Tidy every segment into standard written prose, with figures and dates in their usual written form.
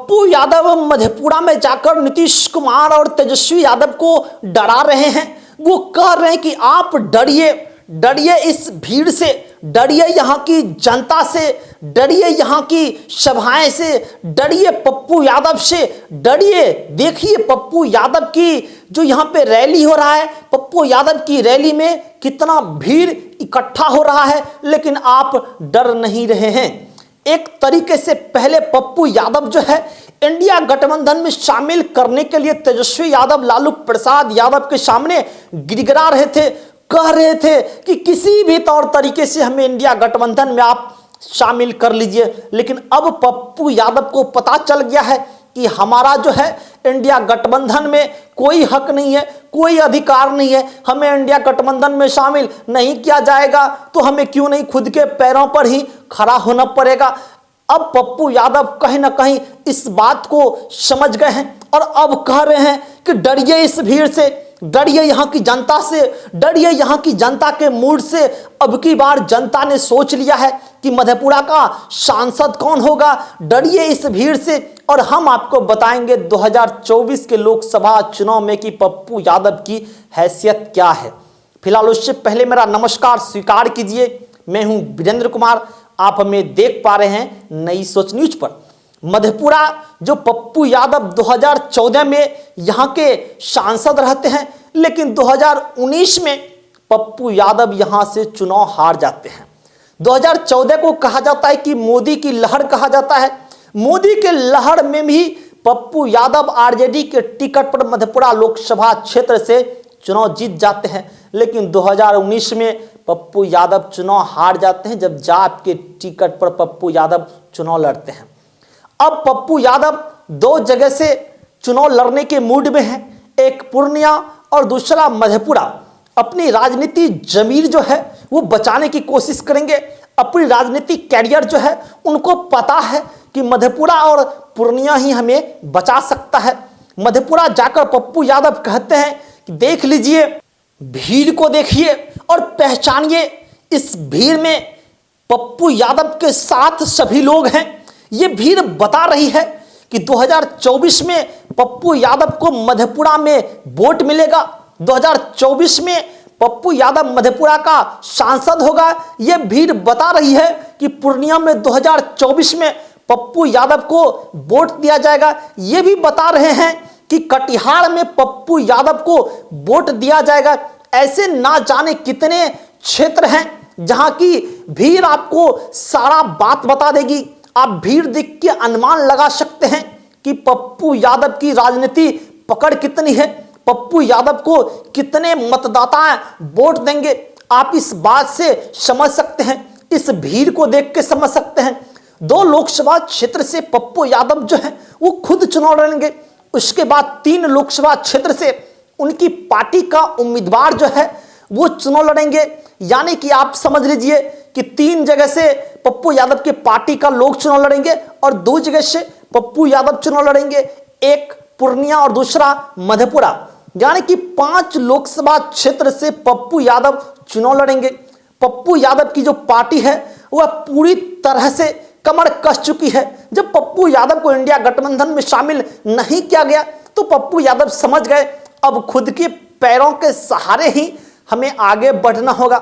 पप्पू यादव मधेपुरा में जाकर नीतीश कुमार और तेजस्वी यादव को डरा रहे हैं। वो कह रहे हैं कि आप डरिए, डरिए इस भीड़ से, डरिए यहाँ की जनता से, डरिए यहाँ की सभाएं से, डरिए पप्पू यादव से, डरिए। देखिए पप्पू यादव की जो यहाँ पे रैली हो रहा है, पप्पू यादव की रैली में कितना भीड़ इकट्ठा हो रहा है, लेकिन आप डर नहीं रहे हैं। एक तरीके से पहले पप्पू यादव जो है इंडिया गठबंधन में शामिल करने के लिए तेजस्वी यादव, लालू प्रसाद यादव के सामने गिड़गिड़ा रहे थे, कह रहे थे कि किसी भी तौर तरीके से हमें इंडिया गठबंधन में आप शामिल कर लीजिए। लेकिन अब पप्पू यादव को पता चल गया है कि हमारा जो है इंडिया गठबंधन में कोई हक नहीं है, कोई अधिकार नहीं है, हमें इंडिया गठबंधन में शामिल नहीं किया जाएगा, तो हमें क्यों नहीं खुद के पैरों पर ही खड़ा होना पड़ेगा। अब पप्पू यादव कहीं ना कहीं इस बात को समझ गए हैं और अब कह रहे हैं कि डरिए इस भीड़ से, डरिए यहाँ की जनता से, डरिए यहाँ की जनता के मूड से। अब की बार जनता ने सोच लिया है कि मधेपुरा का सांसद कौन होगा, डरिए इस भीड़ से। और हम आपको बताएंगे 2024 के लोकसभा चुनाव में कि पप्पू यादव की हैसियत क्या है। फिलहाल उससे पहले मेरा नमस्कार स्वीकार कीजिए, मैं हूं वीरेंद्र कुमार, आप हमें देख पा रहे हैं नई सोच न्यूज पर। मधेपुरा जो पप्पू यादव 2014 में यहाँ के सांसद रहते हैं, लेकिन 2019 में पप्पू यादव यहाँ से चुनाव हार जाते हैं। 2014 को कहा जाता है कि मोदी की लहर कहा जाता है। मोदी के लहर में भी पप्पू यादव आरजेडी के टिकट पर मधेपुरा लोकसभा क्षेत्र से चुनाव जीत जाते हैं, लेकिन 2019 में पप्पू यादव चुनाव हार जाते हैं जब जाप के टिकट पर पप्पू यादव चुनाव लड़ते हैं। अब पप्पू यादव दो जगह से चुनाव लड़ने के मूड में हैं, एक पूर्णिया और दूसरा मधेपुरा। अपनी राजनीति जमीर जो है वो बचाने की कोशिश करेंगे, अपनी राजनीतिक कैरियर जो है उनको पता है कि मधेपुरा और पूर्णिया ही हमें बचा सकता है। मधेपुरा जाकर पप्पू यादव कहते हैं कि देख लीजिए, भीड़ को देखिए और पहचानिए, इस भीड़ में पप्पू यादव के साथ सभी लोग हैं। ये भीड़ बता रही है कि 2024 में पप्पू यादव को मधेपुरा में वोट मिलेगा, 2024 में पप्पू यादव मधेपुरा का सांसद होगा। ये भीड़ बता रही है कि पूर्णिया में 2024 में पप्पू यादव को वोट दिया जाएगा। ये भी बता रहे हैं कि कटिहार में पप्पू यादव को वोट दिया जाएगा। ऐसे ना जाने कितने क्षेत्र हैं जहां की भीड़ आपको सारा बात बता देगी। आप भीड़ देख के अनुमान लगा सकते हैं कि पप्पू यादव की राजनीति पकड़ कितनी है, पप्पू यादव को कितने मतदाता वोट देंगे। आप इस बात से समझ सकते हैं, इस भीड़ को देख के समझ सकते हैं। 2 लोकसभा क्षेत्र से पप्पू यादव जो है वो खुद चुनाव लड़ेंगे, उसके बाद 3 लोकसभा क्षेत्र से उनकी पार्टी का उम्मीदवार जो है वो चुनाव लड़ेंगे। यानी कि आप समझ लीजिए कि 3 जगह से पप्पू यादव के पार्टी का लोग चुनाव लड़ेंगे और 2 जगह से पप्पू यादव चुनाव लड़ेंगे, एक पूर्णिया और दूसरा मधेपुरा। यानी कि 5 लोकसभा क्षेत्र से पप्पू यादव चुनाव लड़ेंगे। पप्पू यादव की जो पार्टी है वह पूरी तरह से कमर कस चुकी है। जब पप्पू यादव को इंडिया गठबंधन में शामिल नहीं किया गया तो पप्पू यादव समझ गए अब खुद के पैरों के सहारे ही हमें आगे बढ़ना होगा।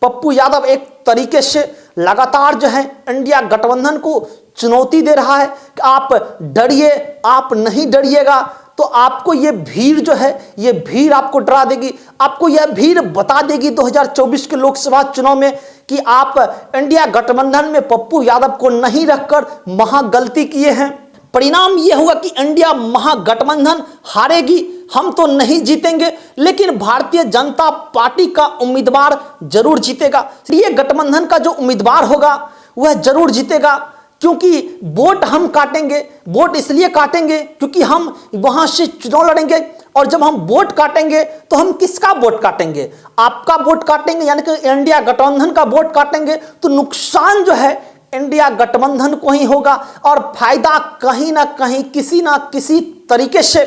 पप्पू यादव एक तरीके से लगातार जो है इंडिया गठबंधन को चुनौती दे रहा है कि आप डरिए, आप नहीं डरिएगा तो आपको ये भीड़ जो है ये भीड़ आपको डरा देगी, आपको यह भीड़ बता देगी 2024 के लोकसभा चुनाव में कि आप इंडिया गठबंधन में पप्पू यादव को नहीं रखकर महागलती किए हैं। परिणाम यह हुआ कि इंडिया महागठबंधन हारेगी, हम तो नहीं जीतेंगे, लेकिन भारतीय जनता पार्टी का उम्मीदवार जरूर जीतेगा। ये गठबंधन का जो उम्मीदवार होगा वह जरूर जीतेगा, क्योंकि वोट हम काटेंगे। वोट इसलिए काटेंगे क्योंकि हम वहां से चुनाव लड़ेंगे, और जब हम वोट काटेंगे तो हम किसका वोट काटेंगे? आपका वोट काटेंगे, यानी कि इंडिया गठबंधन का वोट काटेंगे। तो नुकसान जो है इंडिया गठबंधन को ही होगा और फायदा कहीं ना कहीं किसी ना किसी तरीके से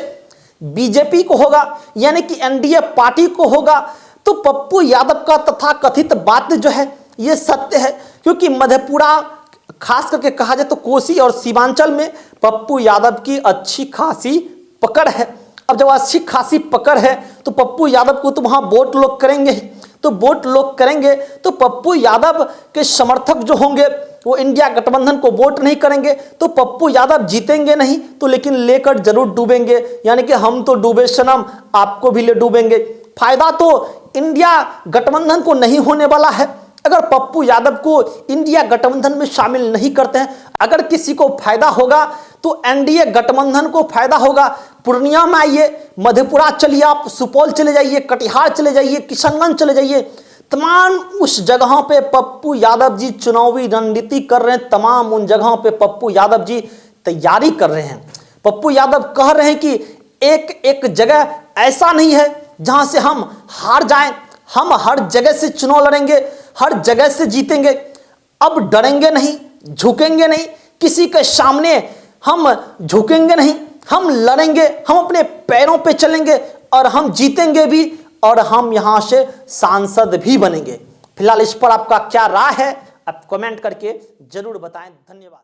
बीजेपी को होगा, यानी कि एनडीए पार्टी को होगा। तो पप्पू यादव का तथाकथित बात जो है ये सत्य है, क्योंकि मधेपुरा खास करके कहा जाए तो कोसी और सीमांचल में पप्पू यादव की अच्छी खासी पकड़ है। अब जब अच्छी खासी पकड़ है तो पप्पू यादव को तो वहां वोट लोग करेंगे, तो वोट लोग करेंगे तो पप्पू यादव के समर्थक जो होंगे वो इंडिया गठबंधन को वोट नहीं करेंगे, तो पप्पू यादव जीतेंगे नहीं तो लेकिन लेकर जरूर डूबेंगे, यानी कि हम तो डूबे सनम आपको भी ले डूबेंगे। फायदा तो इंडिया गठबंधन को नहीं होने वाला है अगर पप्पू यादव को इंडिया गठबंधन में शामिल नहीं करते हैं। अगर किसी को फायदा होगा तो एनडीए गठबंधन को फायदा होगा। पूर्णिया में आइए, मधेपुरा चलिए, आप सुपौल चले जाइए, कटिहार चले जाइए, किशनगंज चले जाइए, तमाम उस जगहों पे पप्पू यादव जी चुनावी रणनीति कर रहे हैं, तमाम उन जगहों पे पप्पू यादव जी तैयारी कर रहे हैं। पप्पू यादव कह रहे हैं कि एक एक जगह ऐसा नहीं है जहां से हम हार जाएं, हम हर जगह से चुनाव लड़ेंगे, हर जगह से जीतेंगे। अब डरेंगे नहीं, झुकेंगे नहीं, किसी के सामने हम झुकेंगे नहीं, हम लड़ेंगे, हम अपने पैरों पे चलेंगे और हम जीतेंगे भी और हम यहां से सांसद भी बनेंगे। फिलहाल इस पर आपका क्या राय है, आप कमेंट करके जरूर बताएं। धन्यवाद।